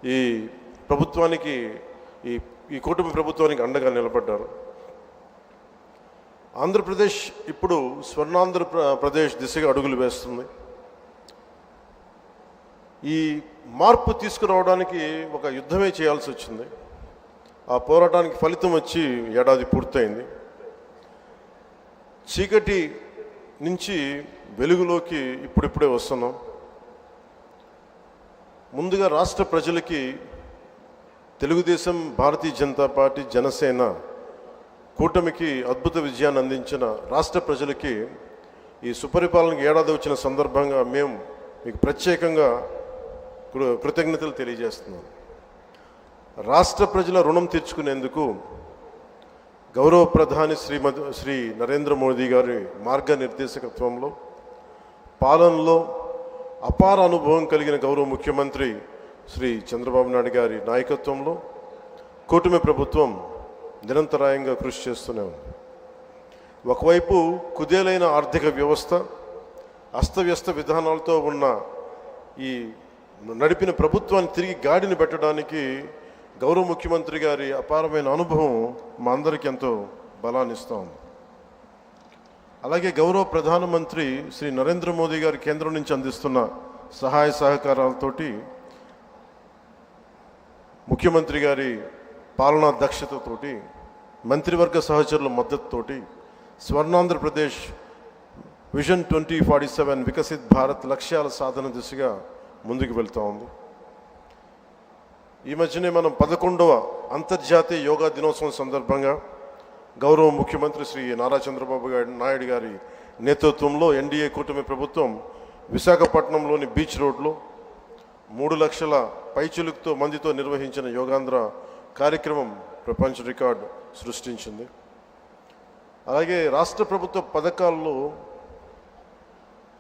ఈ ప్రభుత్వానికి ఈ ఈ కూటమి ప్రభుత్వానికి అండగా నిలబడ్డారు. ఆంధ్రప్రదేశ్ ఇప్పుడు స్వర్ణాంధ్రప్రదేశ్ దిశగా అడుగులు వేస్తుంది. ఈ మార్పు తీసుకురావడానికి ఒక యుద్ధమే చేయాల్సి వచ్చింది. ఆ పోరాటానికి ఫలితం వచ్చి ఏడాది పూర్తయింది. చీకటి నుంచి వెలుగులోకి ఇప్పుడిప్పుడే వస్తున్నాం. ముందుగా రాష్ట్ర ప్రజలకి తెలుగుదేశం, భారతీయ జనతా పార్టీ, జనసేన కూటమికి అద్భుత విజయాన్ని అందించిన రాష్ట్ర ప్రజలకి ఈ సుపరిపాలనకి ఏడాది వచ్చిన సందర్భంగా మేము మీకు ప్రత్యేకంగా కృతజ్ఞతలు తెలియజేస్తున్నాం. రాష్ట్ర ప్రజల రుణం తీర్చుకునేందుకు గౌరవ ప్రధాని శ్రీ నరేంద్ర మోదీ గారి మార్గనిర్దేశకత్వంలో, పాలనలో అపార అనుభవం కలిగిన గౌరవ ముఖ్యమంత్రి శ్రీ చంద్రబాబు నాయుడు గారి నాయకత్వంలో కూటమి ప్రభుత్వం నిరంతరాయంగా కృషి చేస్తూనే ఉంది. ఒకవైపు కుదేలైన ఆర్థిక వ్యవస్థ, అస్తవ్యస్త విధానాలతో ఉన్న ఈ నడిపిన ప్రభుత్వాన్ని తిరిగి గాడిని పెట్టడానికి గౌరవ ముఖ్యమంత్రి గారి అపారమైన అనుభవం మా అందరికీ ఎంతో బలాన్ని ఇస్తూ ఉంది. అలాగే గౌరవ ప్రధానమంత్రి శ్రీ నరేంద్ర మోదీ గారి కేంద్రం నుంచి అందిస్తున్న సహాయ సహకారాలతోటి, ముఖ్యమంత్రి గారి పాలనా దక్షతతోటి, మంత్రివర్గ సహచరుల మద్దతుతోటి స్వర్ణాంధ్రప్రదేశ్ విజన్ 2047 వికసిత్ భారత్ లక్ష్యాల సాధన దిశగా ముందుకు వెళ్తూ ఉంది. ఈ మధ్యనే మనం 11వ అంతర్జాతీయ యోగా దినోత్సవం సందర్భంగా గౌరవ ముఖ్యమంత్రి శ్రీ నారా చంద్రబాబు నాయుడు గారి నేతృత్వంలో ఎన్డీఏ కూటమి ప్రభుత్వం విశాఖపట్నంలోని బీచ్ రోడ్లో 3 లక్షల పైచిలుకుతో మందితో నిర్వహించిన యోగాంధ్ర కార్యక్రమం ప్రపంచ రికార్డు సృష్టించింది. అలాగే రాష్ట్ర ప్రభుత్వ పథకాల్లో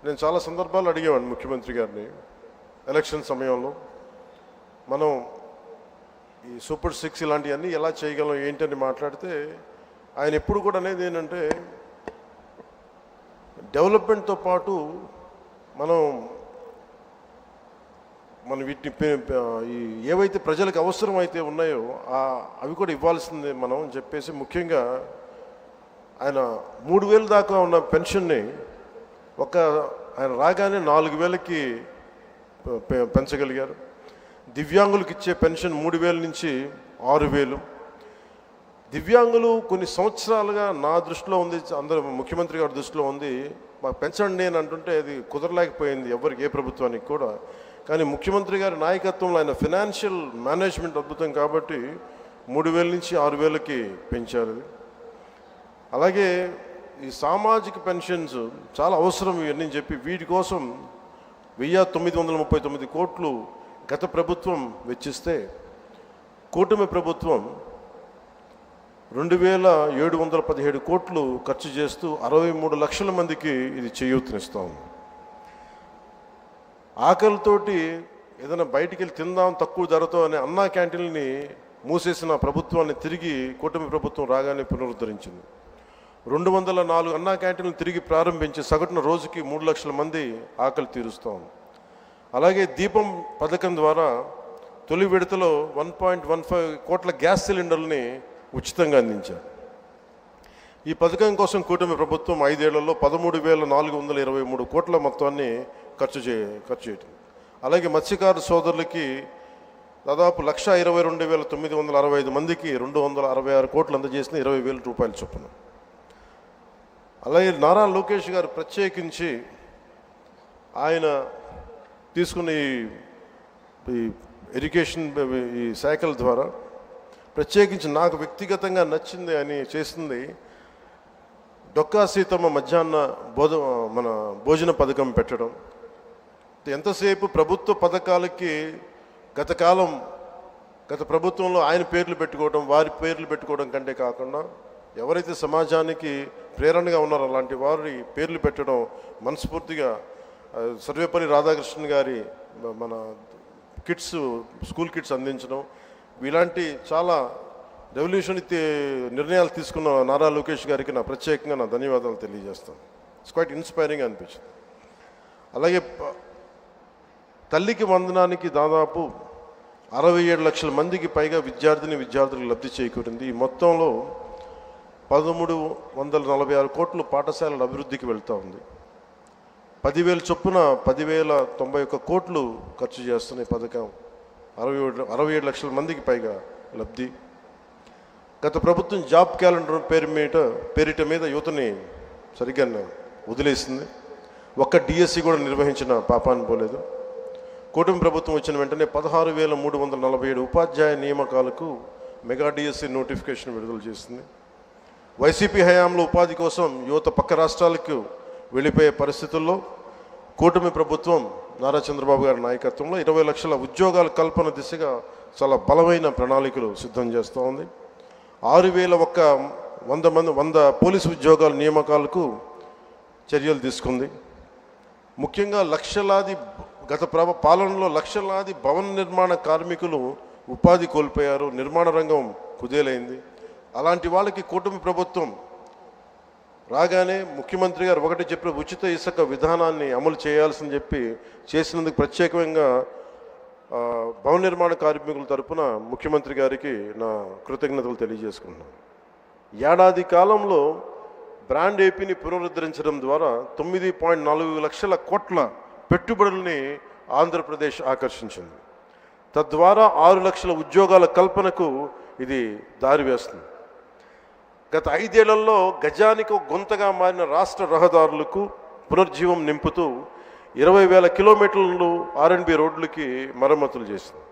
నేను చాలా సందర్భాలు అడిగేవాడిని ముఖ్యమంత్రి గారిని. ఎలక్షన్ సమయంలో మనం ఈ సూపర్ 6 ఇలాంటివన్నీ ఎలా చేయగలం ఏంటని మాట్లాడితే ఆయన ఎప్పుడు కూడా అనేది ఏంటంటే, డెవలప్మెంట్తో పాటు మనం వీటిని ఏవైతే ప్రజలకు అవసరమైతే ఉన్నాయో అవి కూడా ఇవ్వాల్సిందే మనం అని చెప్పేసి, ముఖ్యంగా ఆయన 3,000 దాకా ఉన్న పెన్షన్ని ఆయన రాగానే 4,000కి పెంచగలిగారు. దివ్యాంగులకు ఇచ్చే పెన్షన్ 3,000 నుంచి 6,000. దివ్యాంగులు కొన్ని సంవత్సరాలుగా నా దృష్టిలో ఉంది, అందరూ ముఖ్యమంత్రి గారి దృష్టిలో ఉంది, మాకు పెంచండి అని అంటుంటే అది కుదరలేకపోయింది ఎవరికి, ఏ ప్రభుత్వానికి కూడా. కానీ ముఖ్యమంత్రి గారి నాయకత్వంలో ఆయన ఫినాన్షియల్ మేనేజ్మెంట్ అద్భుతం కాబట్టి 3,000 నుంచి 6,000కి పెంచారు. అలాగే ఈ సామాజిక పెన్షన్స్ చాలా అవసరం ఇవన్నీ చెప్పి వీటి కోసం 1,939 కోట్లు గత ప్రభుత్వం వెచ్చిస్తే, కూటమి ప్రభుత్వం 2,717 కోట్లు ఖర్చు చేస్తూ 63 లక్షల మందికి ఇది చేయూతనిస్తాం. ఆకలితోటి ఏదైనా బయటికి వెళ్ళి తిందాం తక్కువ ధరతో అనే అన్నా క్యాంటీన్ని మూసేసిన ప్రభుత్వాన్ని తిరిగి కూటమి ప్రభుత్వం రాగానే పునరుద్ధరించింది. 204 అన్నా క్యాంటీన్లు తిరిగి ప్రారంభించి సగటున రోజుకి 3 లక్షల మంది ఆకలి తీరుస్తాం. అలాగే దీపం పథకం ద్వారా తొలి విడతలో 1.15 కోట్ల గ్యాస్ సిలిండర్ని ఉచితంగా అందించారు. ఈ పథకం కోసం కూటమి ప్రభుత్వం 5 ఏళ్లలో 13,423 కోట్ల మొత్తాన్ని ఖర్చు చేయటం. అలాగే మత్స్యకారు సోదరులకి దాదాపు 1,22,965 మందికి 266 కోట్లు అందజేసిన 20,000 రూపాయల చొప్పున. అలాగే నారా లోకేష్ గారు ప్రత్యేకించి ఆయన తీసుకున్న ఈ ఎడ్యుకేషన్ ఈ శాఖల ద్వారా ప్రత్యేకించి నాకు వ్యక్తిగతంగా నచ్చింది అని చేసింది, డొక్కా సీతమ్మ మధ్యాహ్న భోజన పథకం పెట్టడం. ఎంతసేపు ప్రభుత్వ పథకాలకి గత ప్రభుత్వంలో ఆయన పేర్లు పెట్టుకోవడం, వారి పేర్లు పెట్టుకోవడం కంటే కాకుండా ఎవరైతే సమాజానికి ప్రేరణగా ఉన్నారో అలాంటి వారి పేర్లు పెట్టడం మనస్ఫూర్తిగా సర్వేపల్లి రాధాకృష్ణన్ గారి మన స్కూల్ కిట్స్ అందించడం, ఇలాంటి చాలా రెవల్యూషన్ నిర్ణయాలు తీసుకున్న నారా లోకేష్ గారికి నా ప్రత్యేకంగా నా ధన్యవాదాలు తెలియజేస్తాను. ఇట్స్ క్వైట్ ఇన్స్పైరింగ్ అనిపించింది. అలాగే తల్లికి వందనానికి దాదాపు 67 లక్షల మందికి పైగా విద్యార్థులకు లబ్ధి చేకూరింది. ఈ మొత్తంలో 1346 కోట్లు పాఠశాలల అభివృద్ధికి వెళ్తూ ఉంది. 10,000 చొప్పున 10,091 కోట్లు ఖర్చు చేస్తున్న ఈ పథకం 67 లక్షల మందికి పైగా లబ్ధి. గత ప్రభుత్వం జాబ్ క్యాలెండర్ పేరిట మీద యువతని సరిగ్గా వదిలేసింది. ఒక్క డిఎస్సి కూడా నిర్వహించిన పాపాన్ని పోలేదు. కూటమి ప్రభుత్వం వచ్చిన వెంటనే 16,347 ఉపాధ్యాయ నియామకాలకు మెగా డిఎస్సి నోటిఫికేషన్ విడుదల చేసింది. వైసీపీ హయాంలో ఉపాధి కోసం యువత పక్క రాష్ట్రాలకు వెళ్ళిపోయే పరిస్థితుల్లో కూటమి ప్రభుత్వం నారా చంద్రబాబు గారి నాయకత్వంలో 20 లక్షల ఉద్యోగాల కల్పన దిశగా చాలా బలమైన ప్రణాళికలు సిద్ధం చేస్తూ ఉంది. 6,100 పోలీసు ఉద్యోగాల నియామకాలకు చర్యలు తీసుకుంది. ముఖ్యంగా గత పాలనలో లక్షలాది భవన నిర్మాణ కార్మికులు ఉపాధి కోల్పోయారు. నిర్మాణ రంగం కుదేలైంది. అలాంటి వాళ్ళకి కూటమి ప్రభుత్వం రాగానే ముఖ్యమంత్రి గారు ఒకటి చెప్పిన ఉచిత ఇసుక విధానాన్ని అమలు చేయాల్సింది చెప్పి చేసినందుకు ప్రత్యేకంగా భవన నిర్మాణ కార్మికుల తరపున ముఖ్యమంత్రి గారికి నా కృతజ్ఞతలు తెలియజేసుకుంటున్నాను. ఏడాది కాలంలో బ్రాండ్ ఏపీని పునరుద్ధరించడం ద్వారా 9.4 లక్షల కోట్ల పెట్టుబడుల్ని ఆంధ్రప్రదేశ్ ఆకర్షించింది. తద్వారా 6 లక్షల ఉద్యోగాల కల్పనకు ఇది దారి వేస్తుంది. గత 5 ఏళ్లలో గజానికి గొంతగా మారిన రాష్ట్ర రహదారులకు పునర్జీవం నింపుతూ 20,000 కిలోమీటర్లు R&B రోడ్లకి మరమ్మతులు చేసింది.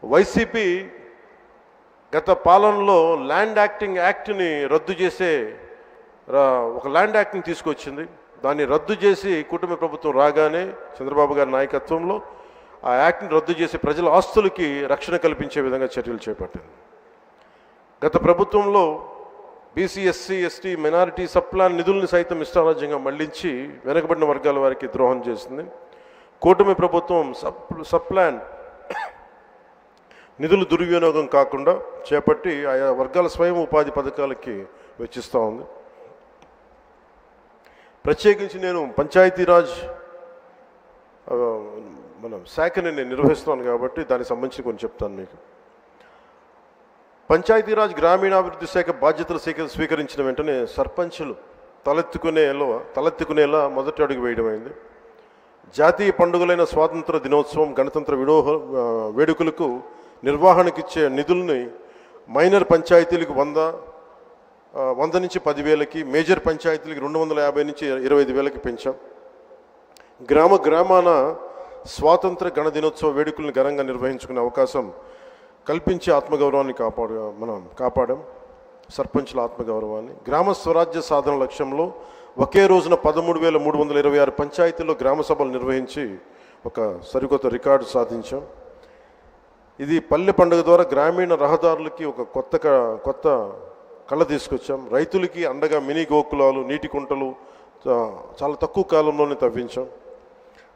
వైసీపీ గత పాలనలో ల్యాండ్ యాక్ట్ని రద్దు చేసే ఒక ల్యాండ్ యాక్ట్ని తీసుకొచ్చింది. దాన్ని రద్దు చేసి కూటమి ప్రభుత్వం రాగానే చంద్రబాబు గారి నాయకత్వంలో ఆ యాక్ట్ని రద్దు చేసి ప్రజల ఆస్తులకి రక్షణ కల్పించే విధంగా చర్యలు చేపట్టింది. గత ప్రభుత్వంలో BC, SC, ST, minority subplan నిధుల్ని సైతం ఇష్టారాజ్యంగా మళ్లించి వెనకబడిన వర్గాల వారికి ద్రోహం చేసింది. కూటమి ప్రభుత్వం సప్లాన్ నిధులు దుర్వినియోగం కాకుండా చేపట్టి ఆయా వర్గాల స్వయం ఉపాధి పథకాలకి వెచ్చిస్తూ ఉంది. ప్రత్యేకించి నేను పంచాయతీరాజ్ శాఖని నేను నిర్వహిస్తున్నాను కాబట్టి దానికి సంబంధించి కొంచెం చెప్తాను మీకు. పంచాయతీరాజ్ గ్రామీణాభివృద్ధి శాఖ బాధ్యతలు స్వీకరించిన వెంటనే సర్పంచులు తలెత్తుకునేలా మొదటి అడుగు వేయడమైంది. జాతీయ పండుగలైన స్వాతంత్ర దినోత్సవం, గణతంత్ర వేడుకలకు నిర్వహణకిచ్చే నిధుల్ని మైనర్ పంచాయతీలకు 100 నుంచి 10,000కి, మేజర్ పంచాయతీలకి 250 నుంచి 25,000కి పెంచాం. గ్రామాన స్వాతంత్ర గణ దినోత్సవ వేడుకలను ఘనంగా నిర్వహించుకునే అవకాశం కల్పించి ఆత్మగౌరవాన్ని కాపాడాం. సర్పంచుల ఆత్మగౌరవాన్ని. గ్రామ స్వరాజ్య సాధన లక్ష్యంలో ఒకే రోజున 13,326 పంచాయతీల్లో గ్రామ సభలు నిర్వహించి ఒక సరికొత్త రికార్డు సాధించాం. ఇది పల్లె పండుగ ద్వారా గ్రామీణ రహదారులకి ఒక కొత్త కళ తీసుకొచ్చాం. రైతులకి అండగా మినీ గోకులాలు, నీటి కుంటలు చాలా తక్కువ కాలంలోనే తవ్వించాం.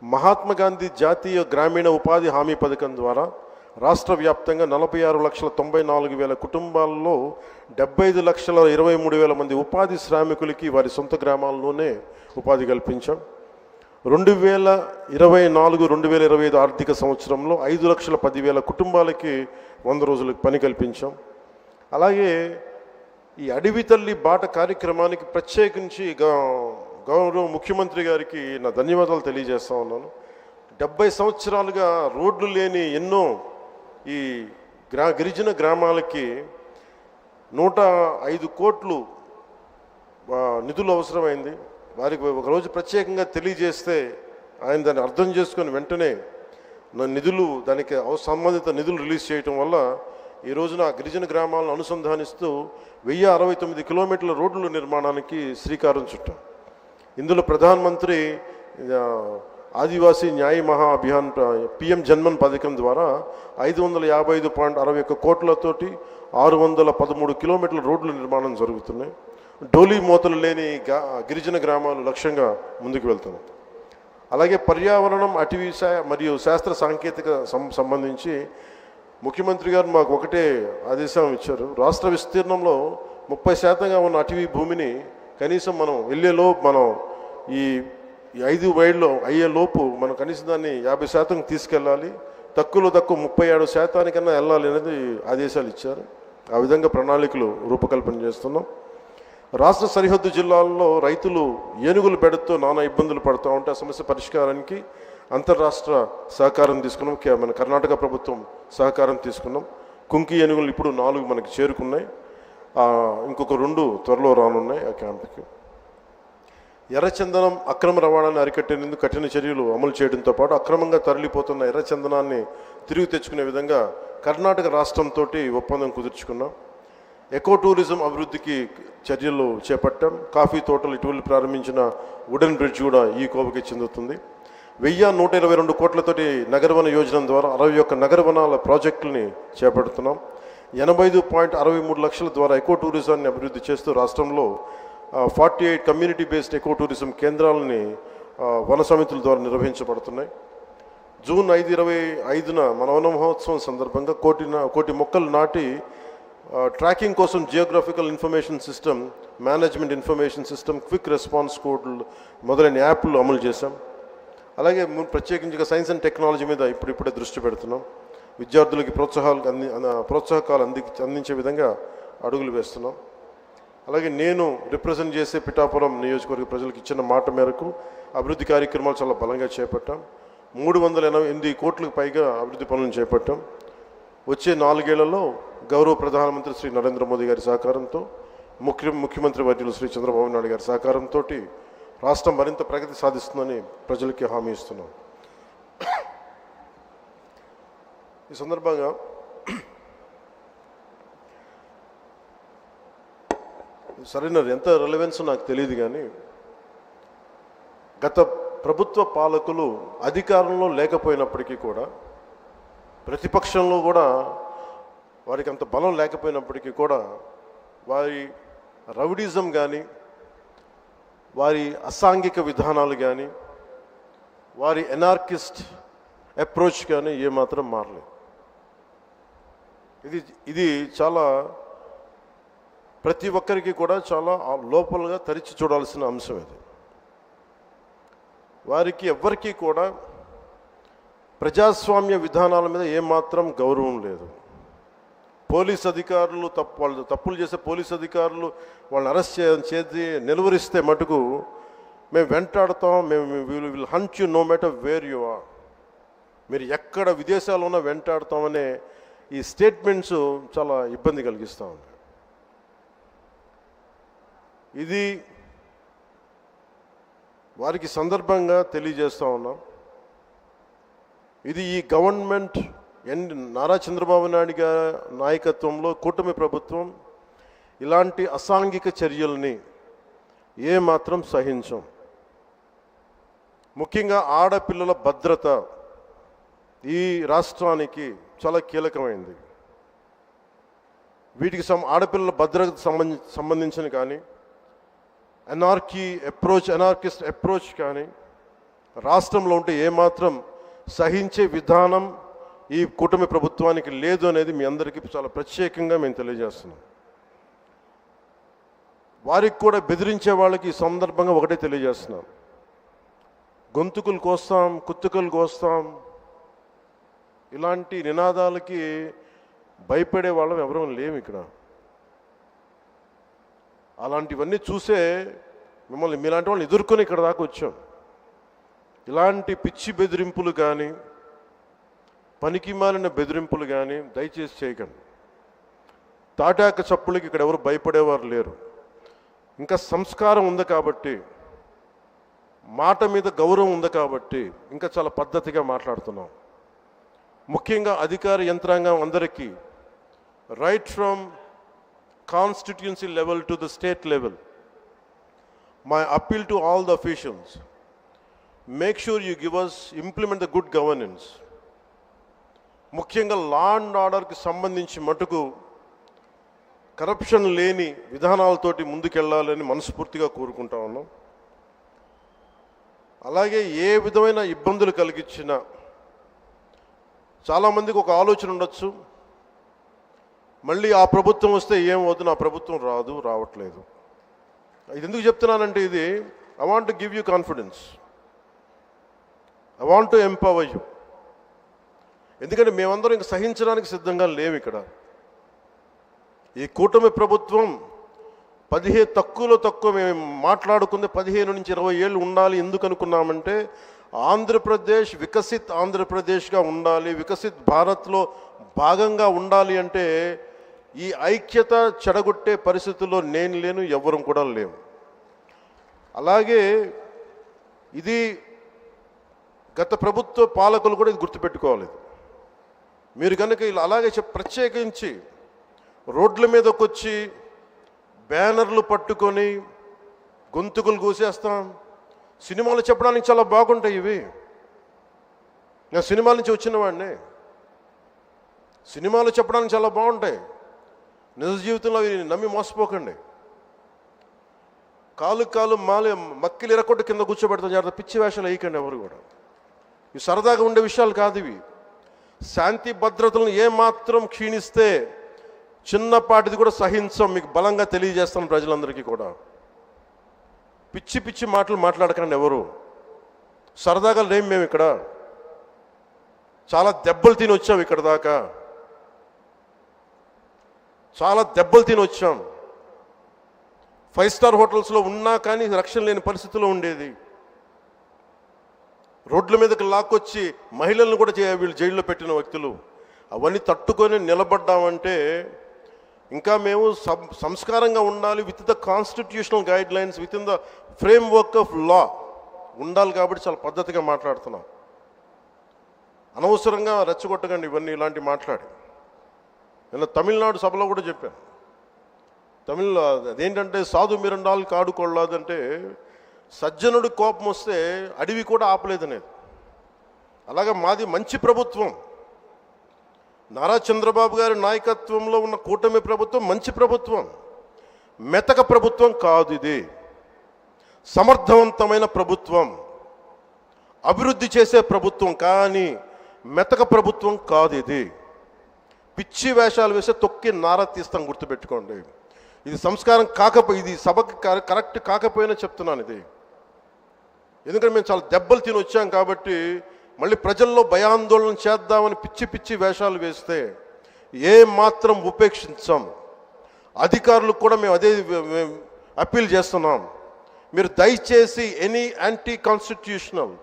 మహాత్మా గాంధీ జాతీయ గ్రామీణ ఉపాధి హామీ పథకం ద్వారా రాష్ట్ర వ్యాప్తంగా 46,94,000 కుటుంబాల్లో 75,23,000 మంది ఉపాధి శ్రామికులకి వారి సొంత గ్రామాల్లోనే ఉపాధి కల్పించాం. 2024-2025 ఆర్థిక సంవత్సరంలో 5,10,000 కుటుంబాలకి 100 రోజులకు పని కల్పించాం. అలాగే ఈ అడవి తల్లి బాట కార్యక్రమానికి ప్రత్యేకించి గౌరవ ముఖ్యమంత్రి గారికి నా ధన్యవాదాలు తెలియజేస్తా ఉన్నాను. 70 సంవత్సరాలుగా రోడ్లు లేని ఎన్నో ఈ గిరిజన గ్రామాలకి 105 కోట్లు నిధులు అవసరమైంది. వారికి ఒకరోజు ప్రత్యేకంగా తెలియజేస్తే ఆయన దాన్ని అర్థం చేసుకొని వెంటనే దానికి సంబంధిత నిధులు రిలీజ్ చేయటం వల్ల ఈ రోజున గిరిజన గ్రామాలను అనుసంధానిస్తూ 1069 కిలోమీటర్ల రోడ్ల నిర్మాణానికి శ్రీకారం చుట్టాం. ఇందులో ప్రధానమంత్రి ఆదివాసీ న్యాయ మహా అభియాన్ PM జన్మన్ పథకం ద్వారా 555.61 కోట్లతోటి 613 కిలోమీటర్ల రోడ్ల నిర్మాణం జరుగుతున్నాయి. డోలీ మోతలు లేని గిరిజన గ్రామాలు లక్ష్యంగా ముందుకు వెళ్తున్నాయి. అలాగే పర్యావరణం, అటవీ మరియు శాస్త్ర సాంకేతిక సంబంధించి ముఖ్యమంత్రి గారు మాకు ఒకటే ఆదేశం ఇచ్చారు. రాష్ట్ర విస్తీర్ణంలో 30% ఉన్న అటవీ భూమిని కనీసం మనం ఈ 5 వైడ్లో అయ్యేలోపు మనం కనీసం దాన్ని 50% తీసుకెళ్ళాలి. తక్కువ 37% వెళ్ళాలి అనేది ఆదేశాలు ఇచ్చారు. ఆ విధంగా ప్రణాళికలు రూపకల్పన చేస్తున్నాం. రాష్ట్ర సరిహద్దు జిల్లాల్లో రైతులు ఏనుగులు పెడుతూ నానా ఇబ్బందులు పడుతూ ఉంటే ఆ సమస్య పరిష్కారానికి అంతర్రాష్ట్ర సహకారం తీసుకున్నాం. మన కర్ణాటక ప్రభుత్వం సహకారం తీసుకున్నాం. కుంకి ఏనుగులు ఇప్పుడు 4 మనకి చేరుకున్నాయి. ఇంకొక 2 త్వరలో రానున్నాయి ఆ క్యాంపుకి. ఎర్రచందనం అక్రమ రవాణాన్ని అరికట్టేందుకు కఠిన చర్యలు అమలు చేయడంతో పాటు అక్రమంగా తరలిపోతున్న ఎర్రచందనాన్ని తిరిగి తెచ్చుకునే విధంగా కర్ణాటక రాష్ట్రంతో ఒప్పందం కుదుర్చుకున్నాం. ఎకో టూరిజం అభివృద్ధికి చర్యలు చేపట్టాం. కాఫీ తోటలు ఇటీవల ప్రారంభించిన వుడెన్ బ్రిడ్జ్ కూడా ఈ కోవకి చెందుతుంది. 1122 కోట్లతోటి నగరవన యోజన ద్వారా 61 నగరవనాల ప్రాజెక్టులని చేపడుతున్నాం. 85.63 లక్షల ద్వారా ఎకో టూరిజాన్ని అభివృద్ధి చేస్తూ రాష్ట్రంలో 48 కమ్యూనిటీ బేస్డ్ ఎకో టూరిజం కేంద్రాలని వన సమితుల ద్వారా నిర్వహించబడుతున్నాయి. జూన్ 5, మన వన మహోత్సవం సందర్భంగా కోటి మొక్కలు నాటి ట్రాకింగ్ కోసం geographical information system, management information system, quick response కోడ్లు మొదలైన యాప్లు అమలు చేశాం. అలాగే ప్రత్యేకించి సైన్స్ అండ్ టెక్నాలజీ మీద ఇప్పుడిప్పుడే దృష్టి పెడుతున్నాం. విద్యార్థులకి ప్రోత్సాహకాలు అందించే విధంగా అడుగులు వేస్తున్నాం. అలాగే నేను రిప్రజెంట్ చేసే పిఠాపురం నియోజకవర్గ ప్రజలకు ఇచ్చిన మాట మేరకు అభివృద్ధి కార్యక్రమాలు చాలా బలంగా చేపట్టాం. 388 కోట్లకు పైగా అభివృద్ధి పనులను చేపట్టాం. వచ్చే 4 ఏళ్లలో గౌరవ ప్రధానమంత్రి శ్రీ నరేంద్ర మోదీ గారి సహకారంతో, ముఖ్యమంత్రి వర్యులు శ్రీ చంద్రబాబు నాయుడు గారి సహకారంతో రాష్ట్రం మరింత ప్రగతి సాధిస్తుందని ప్రజలకి హామీ ఇస్తున్నాం. ఈ సందర్భంగా సరైన ఎంత రెలవెన్స్ నాకు తెలియదు, కానీ గత ప్రభుత్వ పాలకులు అధికారంలో లేకపోయినప్పటికీ కూడా, ప్రతిపక్షంలో కూడా వారికి అంత బలం లేకపోయినప్పటికీ కూడా వారి రౌడీజం కానీ, వారి అసాంఘిక విధానాలు కానీ, వారి ఎనార్కిస్ట్ అప్రోచ్ కానీ ఏమాత్రం మారలేదు. ఇది చాలా ప్రతి ఒక్కరికి కూడా చాలా లోపలగా తరిచి చూడాల్సిన అంశం. ఇది వారికి ఎవ్వరికీ కూడా ప్రజాస్వామ్య విధానాల మీద ఏమాత్రం గౌరవం లేదు. పోలీస్ అధికారులు వాళ్ళు తప్పులు చేసే పోలీస్ అధికారులు వాళ్ళని అరెస్ట్ చేసి నిలువరిస్తే మటుకు మేము వెంటాడతాం, మేము will hunt you no matter where you are, మీరు ఎక్కడ విదేశాల్లో ఉన్నా వెంటాడతామనే ఈ స్టేట్మెంట్స్ చాలా ఇబ్బంది కలిగిస్తూ ఉంది. ఇది వారికి సందర్భంగా తెలియజేస్తూ ఉన్నాం. ఇది ఈ గవర్నమెంట్ నారా చంద్రబాబు నాయుడు గారి నాయకత్వంలో కూటమి ప్రభుత్వం ఇలాంటి అసాంఘిక చర్యల్ని ఏమాత్రం సహించం. ముఖ్యంగా ఆడపిల్లల భద్రత ఈ రాష్ట్రానికి చాలా కీలకమైంది. వీటికి ఆడపిల్లల భద్రతకు సంబంధించిన కానీ, ఎనార్కిస్ట్ అప్రోచ్ కానీ రాష్ట్రంలో ఉంటే ఏమాత్రం సహించే విధానం ఈ కూటమి ప్రభుత్వానికి లేదు అనేది మీ అందరికీ చాలా ప్రత్యేకంగా మేము తెలియజేస్తున్నాం. వారికి కూడా బెదిరించే వాళ్ళకి ఈ సందర్భంగా ఒకటే తెలియజేస్తున్నాం, గొంతుకులు కోస్తాం, కుత్తుకలు కోస్తాం, ఇలాంటి నినాదాలకి భయపడే వాళ్ళం ఎవరూ లేము ఇక్కడ. అలాంటివన్నీ చూసే మీలాంటి వాళ్ళని ఎదుర్కొని ఇక్కడ దాకా వచ్చాం. ఇలాంటి పిచ్చి బెదిరింపులు కానీ, పనికి మాలిన బెదిరింపులు కానీ దయచేసి చేయకండి. తాటాక చప్పులకి ఇక్కడ ఎవరు భయపడేవారు లేరు. ఇంకా సంస్కారం ఉంది కాబట్టి, మాట మీద గౌరవం ఉంది కాబట్టి ఇంకా చాలా పద్ధతిగా మాట్లాడుతున్నాం. ముఖ్యంగా అధికార యంత్రాంగం అందరికీ, right from constituency level to the state level, my appeal to all the officials, make sure you give us implement the good governance. ముఖ్యంగా లా అండ్ ఆర్డర్కి సంబంధించి మటుకు కరప్షన్ లేని విధానాలతోటి ముందుకెళ్ళాలని మనస్ఫూర్తిగా కోరుకుంటా ఉన్నాం. అలాగే ఏ విధమైన ఇబ్బందులు కలిగించినా, చాలామందికి ఒక ఆలోచన ఉండొచ్చు, మళ్ళీ ఆ ప్రభుత్వం వస్తే ఏమవుతుంది, ఆ ప్రభుత్వం రావట్లేదు. ఇది ఎందుకు చెప్తున్నానంటే, ఇది I want to give you confidence, I want to empower you. ఎందుకంటే మేమందరం ఇంక సహించడానికి సిద్ధంగా లేము. ఇక్కడ ఈ కూటమి ప్రభుత్వం తక్కువ మేము మాట్లాడుకుంది 15 నుంచి 20 ఏళ్ళు ఉండాలి. ఎందుకు అనుకున్నామంటే ఆంధ్రప్రదేశ్ వికసిత్ ఆంధ్రప్రదేశ్గా ఉండాలి, వికసిత్ భారత్లో భాగంగా ఉండాలి. అంటే ఈ ఐక్యత చెడగొట్టే పరిస్థితుల్లో నేను లేను, ఎవరం కూడా లేము. అలాగే ఇది గత ప్రభుత్వ పాలకులు కూడా ఇది గుర్తుపెట్టుకోవాలి. మీరు కనుక ఇలా అలాగే ప్రత్యేకించి రోడ్ల మీదకి వచ్చి బ్యానర్లు పట్టుకొని గొంతుకులు కూసేస్తాం. సినిమాలు చెప్పడానికి చాలా బాగుంటాయి ఇవి. నేను సినిమాల నుంచి వచ్చిన వాడిని. సినిమాలు చెప్పడానికి చాలా బాగుంటాయి. నిజ జీవితంలో అవి నమ్మి మోసపోకండి. కాలు మక్కిలు ఎరకొట్టు కింద కూర్చోబెడతాం. జాగ్రత్త, పిచ్చి వేషాలు వేయకండి ఎవరు కూడా. ఇవి సరదాగా ఉండే విషయాలు కాదు ఇవి. శాంతి భద్రతలను ఏమాత్రం క్షీణిస్తే చిన్నపాటిది కూడా సహించం. మీకు బలంగా తెలియజేస్తాను ప్రజలందరికీ కూడా. పిచ్చి పిచ్చి మాటలు మాట్లాడకండి ఎవరు. సరదాగా లేం మేము ఇక్కడ. చాలా దెబ్బలు తిని వచ్చాం ఇక్కడ దాకా. చాలా దెబ్బలు తిని వచ్చాం. 5 స్టార్ హోటల్స్లో ఉన్నా కానీ రక్షణ లేని పరిస్థితిలో ఉండేది. రోడ్ల మీదకి లాక్కొచ్చి మహిళలను కూడా వీళ్ళు జైల్లో పెట్టిన వ్యక్తులు. అవన్నీ తట్టుకొని నిలబడ్డామంటే ఇంకా మేము సంస్కారంగా ఉండాలి. With the constitutional guide lines, with in the frame work of law ఉండాలి. కాబట్టి చాలా పద్ధతిగా మాట్లాడుతున్నాం. అనవసరంగా రెచ్చగొట్టకండి ఇవన్నీ ఇలాంటి మాట్లాడి. నేను తమిళనాడు సభలో కూడా చెప్పాను. అదేంటంటే సాధు మిరండాలు కాడుకోళ్ళదంటే సజ్జనుడు కోపం వస్తే అడవి కూడా ఆపలేదనేది. అలాగే మాది మంచి ప్రభుత్వం. నారా చంద్రబాబు గారి నాయకత్వంలో ఉన్న కూటమి ప్రభుత్వం మంచి ప్రభుత్వం, మెతక ప్రభుత్వం కాదు. ఇది సమర్థవంతమైన ప్రభుత్వం, అభివృద్ధి చేసే ప్రభుత్వం, కానీ మెతక ప్రభుత్వం కాదు. ఇది పిచ్చి వేషాలు వేసే తొక్కి నారా తీస్తాం, గుర్తుపెట్టుకోండి. ఇది సంస్కారం ఇది సభకి కరెక్ట్ కాకపోయినా చెప్తున్నాను ఇది. ఎందుకంటే మేము చాలా దెబ్బలు తిని వచ్చాం కాబట్టి మళ్ళీ ప్రజల్లో భయాందోళన చేద్దామని పిచ్చి పిచ్చి వేషాలు వేస్తే ఏ మాత్రం ఉపేక్షించాం. అధికారులకు కూడా మేము అదే అప్పీల్ చేస్తున్నాం. మీరు దయచేసి any anti constitutional,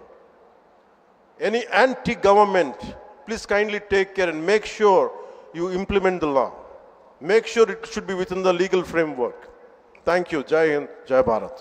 any anti government, please kindly take care and make sure you implement the law. Make sure it should be within the legal framework. Thank you. Jai Hind, Jai Bharat.